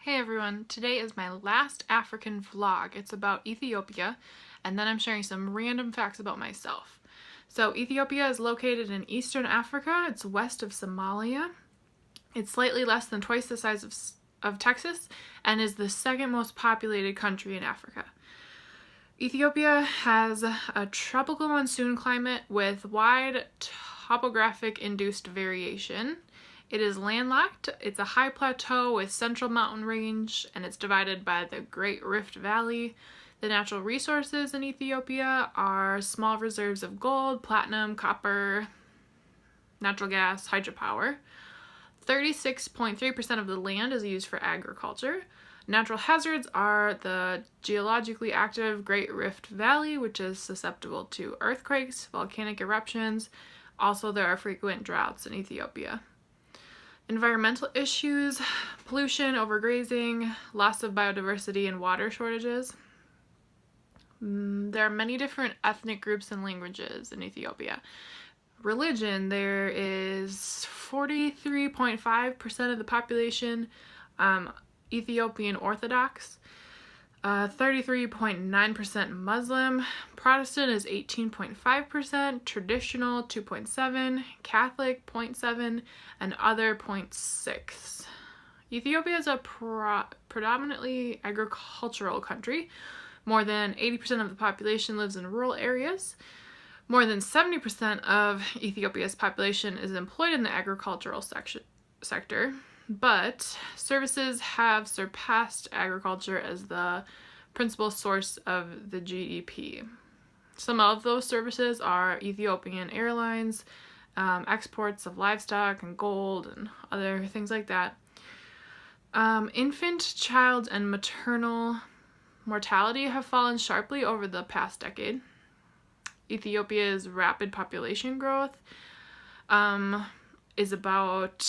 Hey everyone, today is my last African vlog. It's about Ethiopia, and then I'm sharing some random facts about myself. So Ethiopia is located in eastern Africa. It's west of Somalia. It's slightly less than twice the size of Texas and is the second most populated country in Africa. Ethiopia has a tropical monsoon climate with wide topographic induced variation. It is landlocked. It's a high plateau with central mountain range, and it's divided by the Great Rift Valley. The natural resources in Ethiopia are small reserves of gold, platinum, copper, natural gas, hydropower. 36.3% of the land is used for agriculture. Natural hazards are the geologically active Great Rift Valley, which is susceptible to earthquakes, volcanic eruptions. Also, there are frequent droughts in Ethiopia. Environmental issues, pollution, overgrazing, loss of biodiversity, and water shortages. There are many different ethnic groups and languages in Ethiopia. Religion, there is 43.5% of the population Ethiopian Orthodox, 33.9% Muslim, Protestant is 18.5%, traditional 2.7%, Catholic 0.7%, and other 0.6%. Ethiopia is a predominantly agricultural country. More than 80% of the population lives in rural areas. More than 70% of Ethiopia's population is employed in the agricultural sector. But services have surpassed agriculture as the principal source of the GDP. Some of those services are Ethiopian Airlines, exports of livestock and gold and other things like that. Infant, child, and maternal mortality have fallen sharply over the past decade. Ethiopia's rapid population growth is about...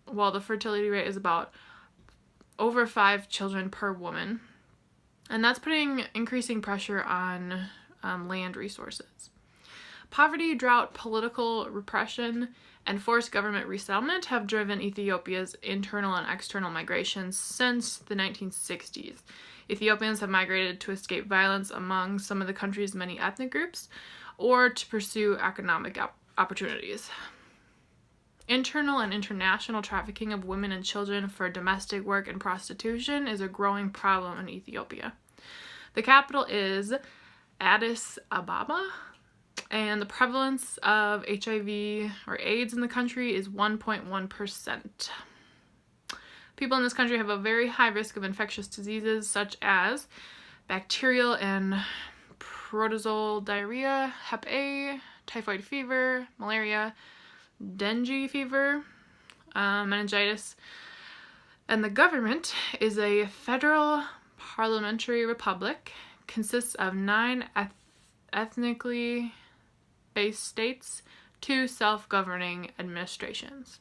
the fertility rate is about over 5 children per woman, and that's putting increasing pressure on land resources. Poverty, drought, political repression, and forced government resettlement have driven Ethiopia's internal and external migration since the 1960s. Ethiopians have migrated to escape violence among some of the country's many ethnic groups or to pursue economic opportunities. Internal and international trafficking of women and children for domestic work and prostitution is a growing problem in Ethiopia. The capital is Addis Ababa, and the prevalence of HIV or AIDS in the country is 1.1%. People in this country have a very high risk of infectious diseases such as bacterial and protozoal diarrhea, Hep A, typhoid fever, malaria, dengue fever, meningitis, and the government is a federal parliamentary republic, consists of 9 ethnically based states, 2 self-governing administrations.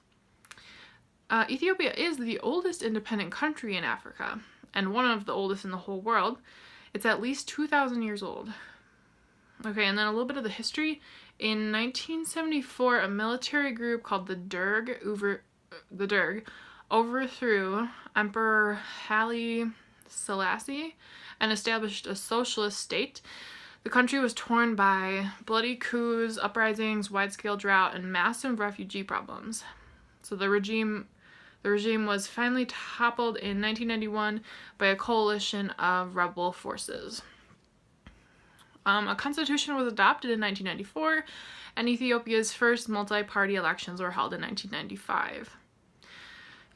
Ethiopia is the oldest independent country in Africa, and one of the oldest in the whole world. It's at least 2,000 years old. Okay, and then a little bit of the history. In 1974, a military group called the Derg overthrew Emperor Haile Selassie and established a socialist state. The country was torn by bloody coups, uprisings, wide-scale drought, and massive refugee problems. So the regime was finally toppled in 1991 by a coalition of rebel forces. A constitution was adopted in 1994, and Ethiopia's first multi-party elections were held in 1995.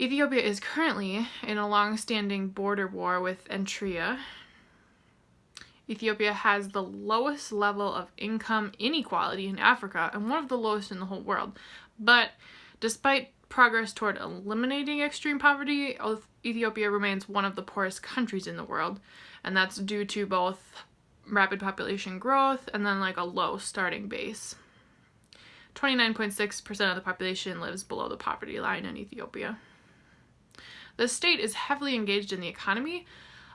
Ethiopia is currently in a long-standing border war with Eritrea. Ethiopia has the lowest level of income inequality in Africa and one of the lowest in the whole world. But despite progress toward eliminating extreme poverty, Ethiopia remains one of the poorest countries in the world, and that's due to both rapid population growth and then a low starting base. 29.6% of the population lives below the poverty line in Ethiopia. The state is heavily engaged in the economy.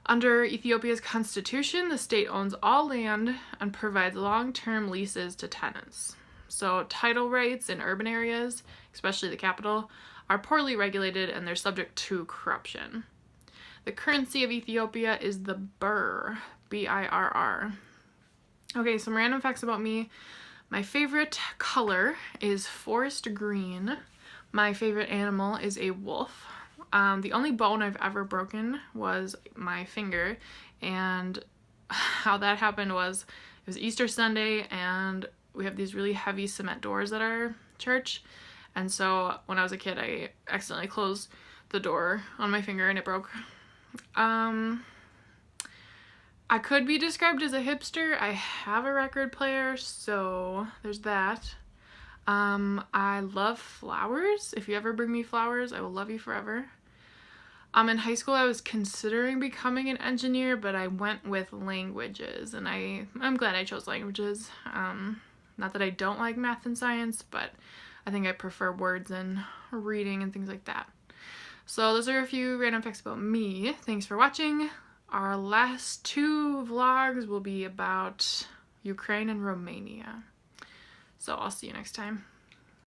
Under Ethiopia's constitution, the state owns all land and provides long-term leases to tenants. So title rights in urban areas, especially the capital, are poorly regulated and they're subject to corruption. The currency of Ethiopia is the birr, B-I-R-R. Okay, some random facts about me. My favorite color is forest green. My favorite animal is a wolf. The only bone I've ever broken was my finger, and how that happened was it was Easter Sunday, and we have these really heavy cement doors at our church, and so when I was a kid I accidentally closed the door on my finger and it broke. I could be described as a hipster. I have a record player, so there's that. I love flowers. If you ever bring me flowers, I will love you forever. In high school, I was considering becoming an engineer, but I went with languages, and I'm glad I chose languages. Not that I don't like math and science, but I think I prefer words and reading and things like that. So those are a few random facts about me. Thanks for watching. Our last 2 vlogs will be about Ukraine and Romania. So I'll see you next time.